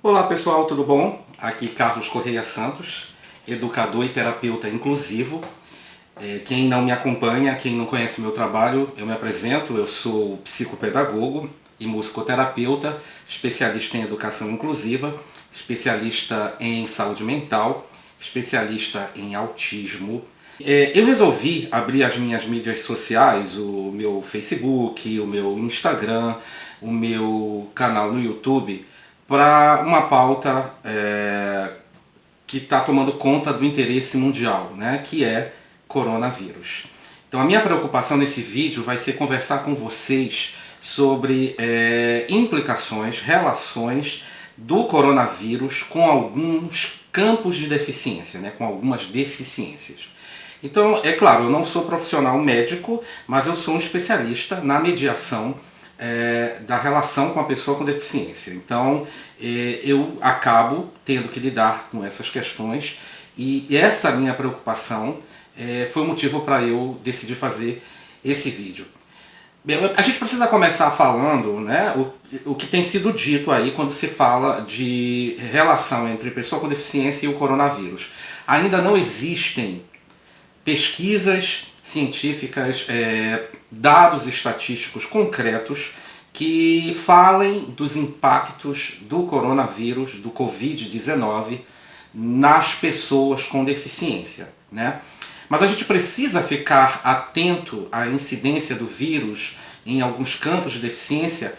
Olá pessoal, tudo bom? Aqui Carlos Correia Santos, educador e terapeuta inclusivo. Quem não me acompanha, quem não conhece o meu trabalho, eu me apresento, eu sou psicopedagogo e musicoterapeuta, especialista em educação inclusiva, especialista em saúde mental, especialista em autismo. Eu resolvi abrir as minhas mídias sociais, o meu Facebook, o meu Instagram, o meu canal no YouTube, para uma pauta que está tomando conta do interesse mundial, né, que é coronavírus. Então a minha preocupação nesse vídeo vai ser conversar com vocês sobre implicações, relações do coronavírus com alguns campos de deficiência, né, com algumas deficiências. Então, é claro, eu não sou profissional médico, mas eu sou um especialista na mediação da relação com a pessoa com deficiência. Então, eu acabo tendo que lidar com essas questões e essa minha preocupação foi o motivo para eu decidir fazer esse vídeo. Bem, a gente precisa começar falando, né, o que tem sido dito aí quando se fala de relação entre pessoa com deficiência e o coronavírus. Ainda não existem pesquisas científicas, dados estatísticos concretos que falem dos impactos do coronavírus, do Covid-19, nas pessoas com deficiência, né? Mas a gente precisa ficar atento à incidência do vírus em alguns campos de deficiência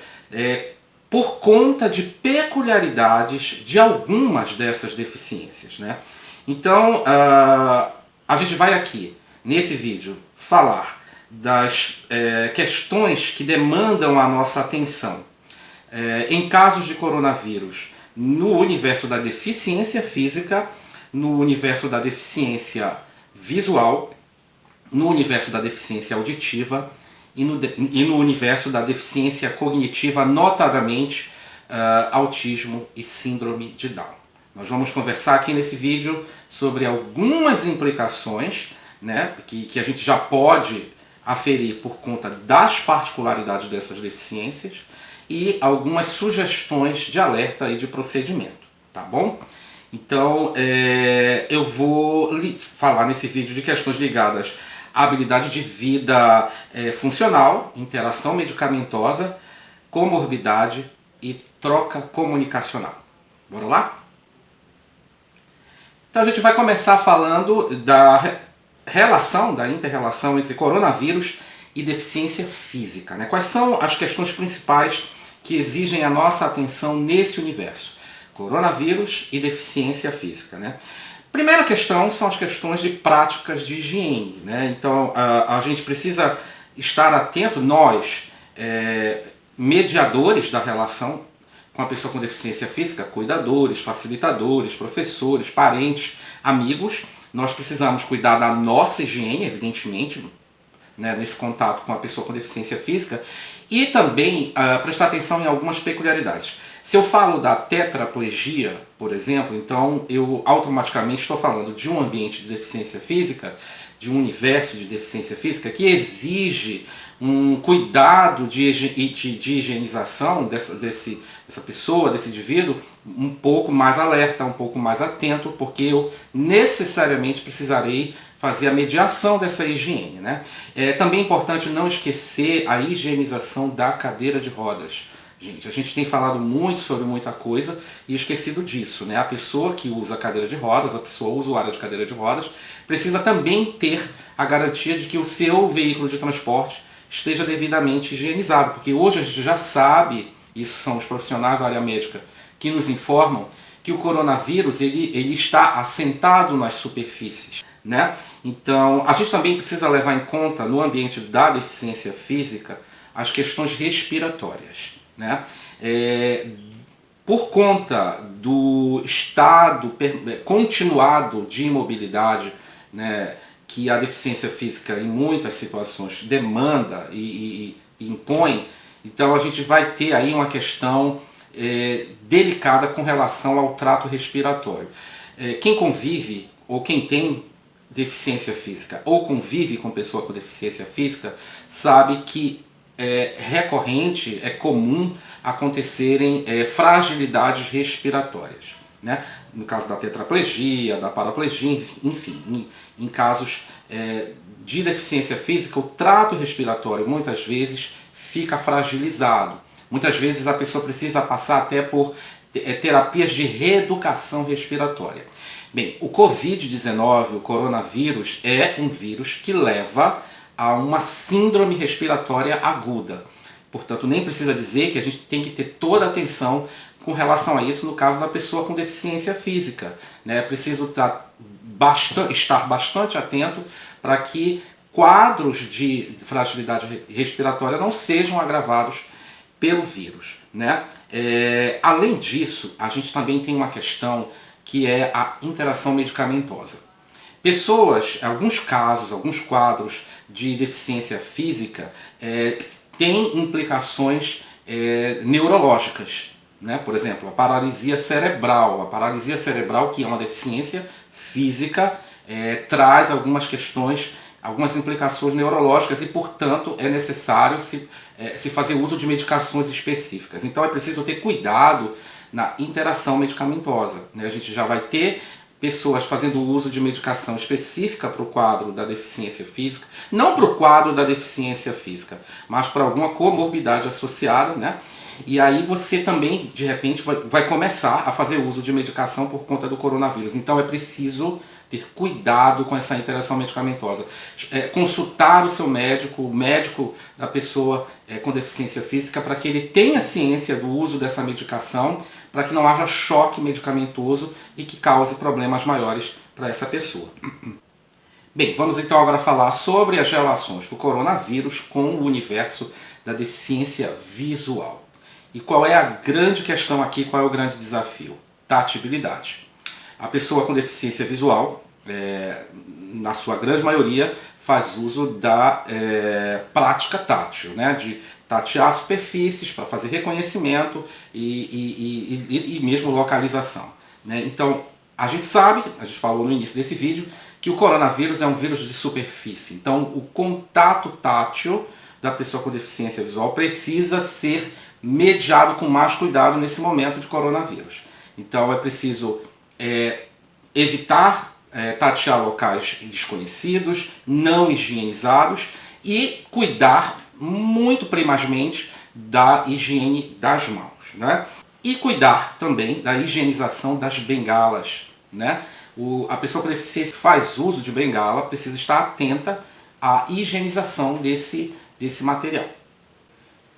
por conta de peculiaridades de algumas dessas deficiências, né? Então, a gente vai aqui, nesse vídeo, falar das questões que demandam a nossa atenção em casos de coronavírus no universo da deficiência física, no universo da deficiência visual, no universo da deficiência auditiva e no universo da deficiência cognitiva, notadamente autismo e síndrome de Down. Nós vamos conversar aqui nesse vídeo sobre algumas implicações, né, que a gente já pode aferir por conta das particularidades dessas deficiências e algumas sugestões de alerta e de procedimento, tá bom? Então, eu vou falar nesse vídeo de questões ligadas à habilidade de vida funcional, interação medicamentosa, comorbidade e troca comunicacional. Bora lá? Então a gente vai começar falando da relação, da inter-relação entre coronavírus e deficiência física, né? Quais são as questões principais que exigem a nossa atenção nesse universo? Coronavírus e deficiência física, né? Primeira questão são as questões de práticas de higiene, né? Então a gente precisa estar atento, nós, mediadores da relação com a pessoa com deficiência física, cuidadores, facilitadores, professores, parentes, amigos, nós precisamos cuidar da nossa higiene, evidentemente, né, nesse contato com a pessoa com deficiência física, e também prestar atenção em algumas peculiaridades. Se eu falo da tetraplegia, por exemplo, então eu automaticamente estou falando de um ambiente de deficiência física, de um universo de deficiência física que exige um cuidado de higienização dessa pessoa, desse indivíduo, um pouco mais alerta, um pouco mais atento, porque eu necessariamente precisarei fazer a mediação dessa higiene, né? É também importante não esquecer a higienização da cadeira de rodas. Gente, a gente tem falado muito sobre muita coisa e esquecido disso, né? A pessoa que usa cadeira de rodas, a pessoa usuária de cadeira de rodas, precisa também ter a garantia de que o seu veículo de transporte esteja devidamente higienizado, porque hoje a gente já sabe, isso são os profissionais da área médica que nos informam, que o coronavírus ele está assentado nas superfícies, né? Então, a gente também precisa levar em conta, no ambiente da deficiência física, as questões respiratórias, né? Por conta do estado continuado de imobilidade, né, que a deficiência física em muitas situações demanda e impõe, então a gente vai ter aí uma questão delicada com relação ao trato respiratório. Quem convive ou quem tem deficiência física ou convive com pessoa com deficiência física sabe que recorrente, é comum acontecerem fragilidades respiratórias, né? No caso da tetraplegia, da paraplegia, enfim, em casos de deficiência física, o trato respiratório muitas vezes fica fragilizado. Muitas vezes a pessoa precisa passar até por terapias de reeducação respiratória. Bem, o Covid-19, o coronavírus, é um vírus que leva a uma síndrome respiratória aguda. Portanto, nem precisa dizer que a gente tem que ter toda a atenção com relação a isso no caso da pessoa com deficiência física, né? É preciso estar bastante atento para que quadros de fragilidade respiratória não sejam agravados pelo vírus, né? Além disso, a gente também tem uma questão que é a interação medicamentosa. Pessoas, alguns casos, alguns quadros de deficiência física têm implicações neurológicas, né? Por exemplo, a paralisia cerebral. A paralisia cerebral, que é uma deficiência física, traz algumas questões, algumas implicações neurológicas e, portanto, é necessário se fazer uso de medicações específicas. Então é preciso ter cuidado na interação medicamentosa, né? A gente já vai ter pessoas fazendo uso de medicação específica para o quadro da deficiência física, não para o quadro da deficiência física, mas para alguma comorbidade associada, né? E aí você também, de repente, vai começar a fazer uso de medicação por conta do coronavírus. Então é preciso ter cuidado com essa interação medicamentosa. Consultar o seu médico, o médico da pessoa com deficiência física, para que ele tenha ciência do uso dessa medicação, para que não haja choque medicamentoso e que cause problemas maiores para essa pessoa. Bem, vamos então agora falar sobre as relações do coronavírus com o universo da deficiência visual. E qual é a grande questão aqui, qual é o grande desafio? Tatibilidade. A pessoa com deficiência visual, na sua grande maioria, faz uso da prática tátil, né? De tatear superfícies para fazer reconhecimento e mesmo localização, né? Então, a gente sabe, a gente falou no início desse vídeo, que o coronavírus é um vírus de superfície. Então, o contato tátil da pessoa com deficiência visual precisa ser mediado com mais cuidado nesse momento de coronavírus. Então, é preciso evitar tatear locais desconhecidos, não higienizados e cuidar muito primazmente da higiene das mãos, né? E cuidar também da higienização das bengalas, né? A pessoa com deficiência que faz uso de bengala precisa estar atenta à higienização desse material.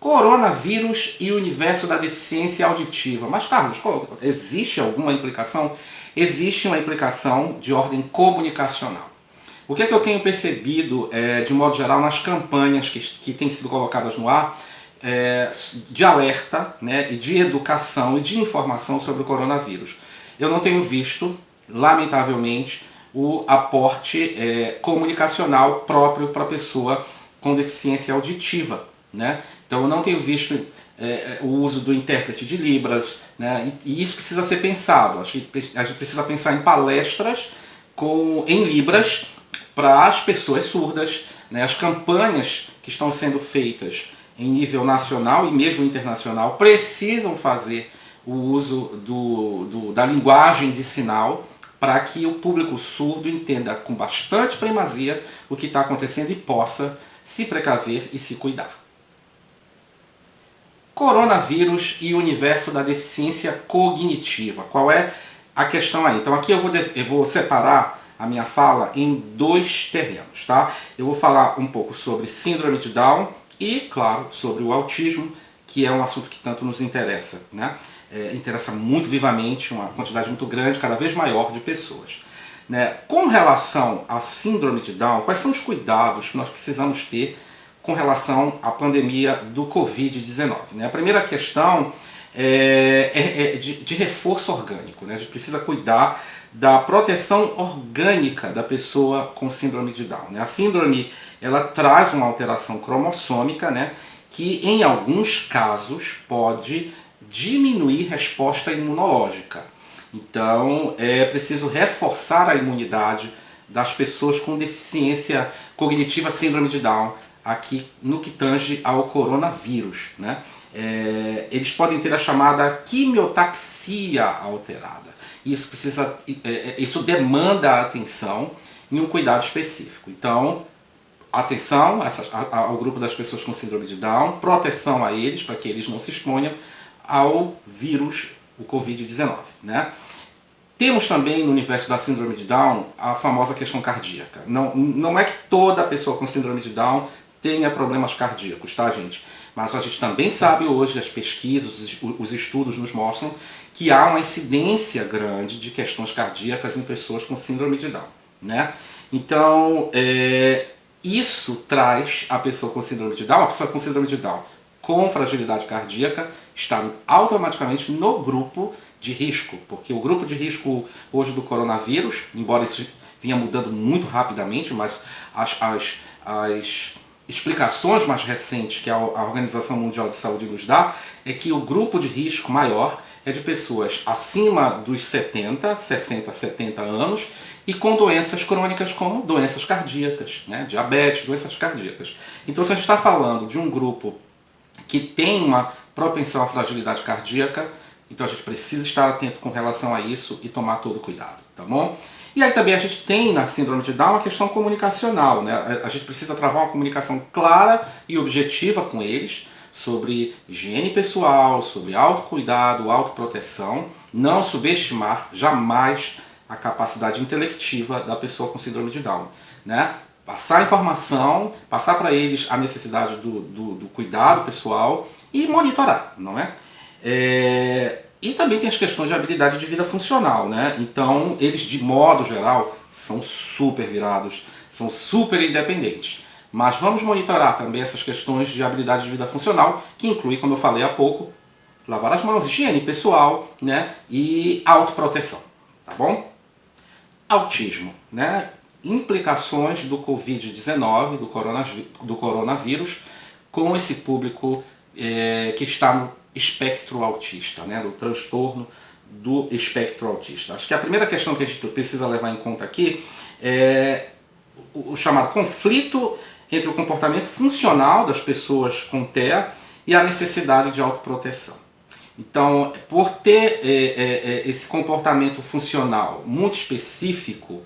Coronavírus e o universo da deficiência auditiva. Mas, Carlos, existe alguma implicação? Existe uma implicação de ordem comunicacional. O que é que eu tenho percebido, de modo geral, nas campanhas que têm sido colocadas no ar, de alerta, né, e de educação e de informação sobre o coronavírus? Eu não tenho visto, lamentavelmente, o aporte comunicacional próprio para a pessoa com deficiência auditiva, né? Então eu não tenho visto o uso do intérprete de Libras, né? E isso precisa ser pensado. Acho que a gente precisa pensar em palestras em Libras para as pessoas surdas, né? As campanhas que estão sendo feitas em nível nacional e mesmo internacional precisam fazer o uso da linguagem de sinal para que o público surdo entenda com bastante primazia o que está acontecendo e possa se precaver e se cuidar. Coronavírus e o universo da deficiência cognitiva. Qual é a questão aí? Então aqui eu vou separar a minha fala em dois terrenos, tá? Eu vou falar um pouco sobre síndrome de Down e, claro, sobre o autismo, que é um assunto que tanto nos interessa, né? Interessa muito vivamente uma quantidade muito grande, cada vez maior de pessoas, né? Com relação à síndrome de Down, quais são os cuidados que nós precisamos ter com relação à pandemia do Covid-19, né? A primeira questão é de reforço orgânico, né? A gente precisa cuidar da proteção orgânica da pessoa com síndrome de Down, né? A síndrome, ela traz uma alteração cromossômica, né, que em alguns casos pode diminuir resposta imunológica. Então é preciso reforçar a imunidade das pessoas com deficiência cognitiva síndrome de Down aqui no que tange ao coronavírus, né? Eles podem ter a chamada quimiotaxia alterada. Isso demanda atenção e um cuidado específico. Então, atenção ao grupo das pessoas com síndrome de Down, proteção a eles para que eles não se exponham ao vírus, o Covid-19, né? Temos também no universo da síndrome de Down a famosa questão cardíaca. Não é que toda pessoa com síndrome de Down tenha problemas cardíacos, tá, gente? Mas a gente também sabe hoje, as pesquisas, os estudos nos mostram que há uma incidência grande de questões cardíacas em pessoas com síndrome de Down, né? Então, isso traz a pessoa com síndrome de Down, a pessoa com síndrome de Down com fragilidade cardíaca, está automaticamente no grupo de risco, porque o grupo de risco hoje do coronavírus, embora isso vinha mudando muito rapidamente, mas as explicações mais recentes que a Organização Mundial de Saúde nos dá é que o grupo de risco maior é de pessoas acima dos 60, 60, 70 anos e com doenças crônicas como doenças cardíacas, né? Diabetes, doenças cardíacas. Então, se a gente está falando de um grupo que tem uma propensão à fragilidade cardíaca, então a gente precisa estar atento com relação a isso e tomar todo cuidado, tá bom? E aí também a gente tem na síndrome de Down uma questão comunicacional, né? A gente precisa travar uma comunicação clara e objetiva com eles sobre higiene pessoal, sobre autocuidado, autoproteção, não subestimar jamais a capacidade intelectiva da pessoa com síndrome de Down, né? Passar informação, passar para eles a necessidade do cuidado pessoal e monitorar, não é? E também tem as questões de habilidade de vida funcional, né? Então, eles, de modo geral, são super virados, são super independentes. Mas vamos monitorar também essas questões de habilidade de vida funcional, que inclui, como eu falei há pouco, lavar as mãos, higiene pessoal, né? E autoproteção, tá bom? Autismo, né? Implicações do Covid-19, do coronavírus, com esse público que está no espectro autista, né, no transtorno do espectro autista. Acho que a primeira questão que a gente precisa levar em conta aqui é o chamado conflito entre o comportamento funcional das pessoas com TEA e a necessidade de autoproteção. Então, por ter esse comportamento funcional muito específico,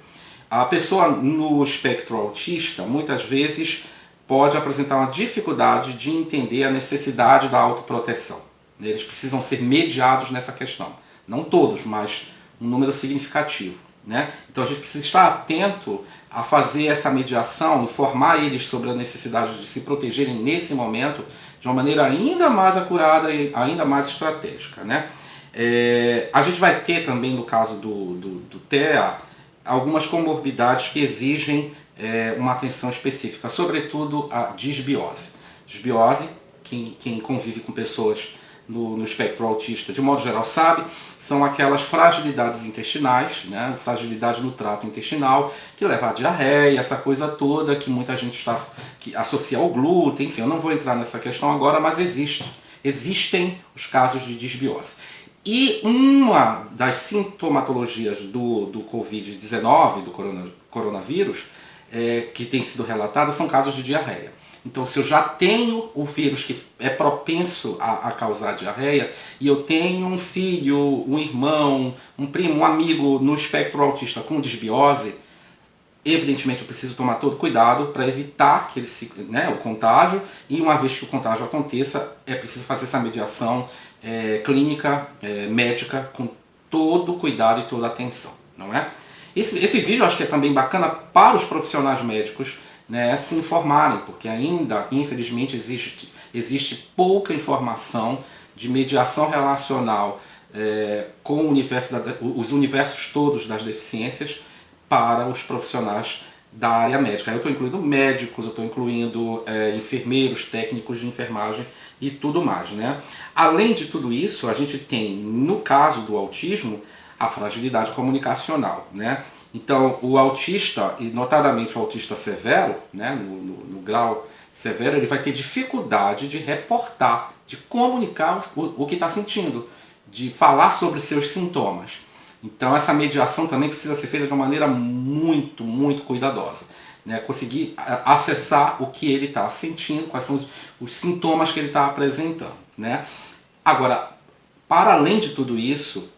a pessoa no espectro autista muitas vezes pode apresentar uma dificuldade de entender a necessidade da autoproteção. Eles precisam ser mediados nessa questão. Não todos, mas um número significativo, né? Então a gente precisa estar atento a fazer essa mediação, informar eles sobre a necessidade de se protegerem nesse momento de uma maneira ainda mais acurada e ainda mais estratégica, né? A gente vai ter também, no caso do TEA, algumas comorbidades que exigem uma atenção específica, sobretudo a disbiose. Disbiose, quem convive com pessoas no espectro autista, de modo geral, sabe, são aquelas fragilidades intestinais, né, fragilidade no trato intestinal, que leva à diarreia, essa coisa toda que muita gente que associa ao glúten, enfim, eu não vou entrar nessa questão agora, mas existem os casos de disbiose. E uma das sintomatologias do Covid-19, do coronavírus, que tem sido relatada, são casos de diarreia. Então, se eu já tenho o vírus que é propenso a causar diarreia, e eu tenho um filho, um irmão, um primo, um amigo no espectro autista com disbiose, evidentemente eu preciso tomar todo cuidado para evitar que o contágio, e uma vez que o contágio aconteça, é preciso fazer essa mediação clínica, médica, com todo cuidado e toda atenção, não é? Esse vídeo eu acho que é também bacana para os profissionais médicos, né, se informarem, porque ainda, infelizmente, existe pouca informação de mediação relacional com os universos todos das deficiências para os profissionais da área médica. Eu estou incluindo médicos, eu estou incluindo enfermeiros, técnicos de enfermagem e tudo mais, né? Além de tudo isso, a gente tem, no caso do autismo, a fragilidade comunicacional, né? Então, o autista, e notadamente o autista severo, né, no grau severo, ele vai ter dificuldade de reportar, de comunicar o que está sentindo, de falar sobre seus sintomas. Então, essa mediação também precisa ser feita de uma maneira muito, muito cuidadosa. né? Conseguir acessar o que ele está sentindo, quais são os sintomas que ele está apresentando, né? Agora, para além de tudo isso,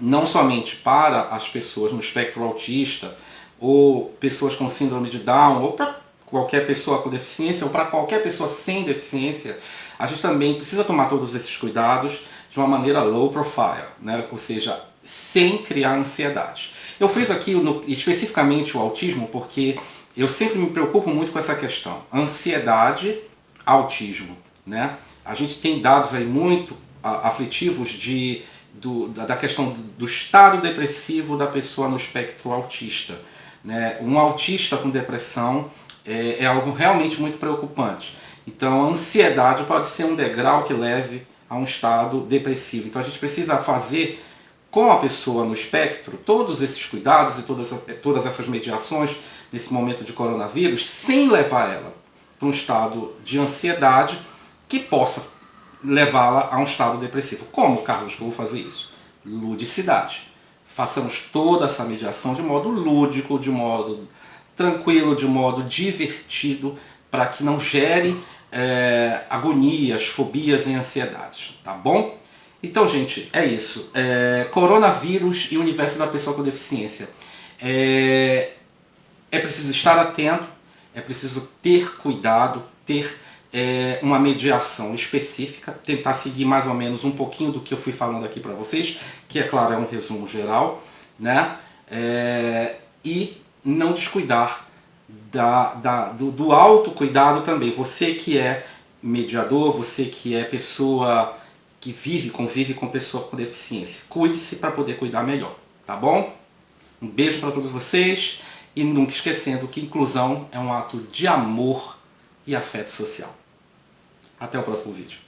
não somente para as pessoas no espectro autista, ou pessoas com síndrome de Down, ou para qualquer pessoa com deficiência, ou para qualquer pessoa sem deficiência, a gente também precisa tomar todos esses cuidados de uma maneira low profile, né? Ou seja, sem criar ansiedade. Eu friso aqui especificamente o autismo porque eu sempre me preocupo muito com essa questão, ansiedade, autismo, né? A gente tem dados aí muito aflitivos da questão do estado depressivo da pessoa no espectro autista, né? Um autista com depressão é algo realmente muito preocupante. Então a ansiedade pode ser um degrau que leve a um estado depressivo. Então a gente precisa fazer com a pessoa no espectro todos esses cuidados e todas essas mediações nesse momento de coronavírus, sem levar ela para um estado de ansiedade que possa levá-la a um estado depressivo. Como, Carlos, que eu vou fazer isso? Ludicidade. Façamos toda essa mediação de modo lúdico, de modo tranquilo, de modo divertido, para que não gere agonias, fobias e ansiedades, tá bom? Então, gente, é isso. Coronavírus e o universo da pessoa com deficiência. É preciso estar atento, é preciso ter cuidado, ter uma mediação específica, tentar seguir mais ou menos um pouquinho do que eu fui falando aqui para vocês, que é claro, é um resumo geral, né? E não descuidar do autocuidado também. Você que é mediador, você que é pessoa que convive com pessoa com deficiência, cuide-se para poder cuidar melhor, tá bom? Um beijo para todos vocês e nunca esquecendo que inclusão é um ato de amor e afeto social. Até o próximo vídeo.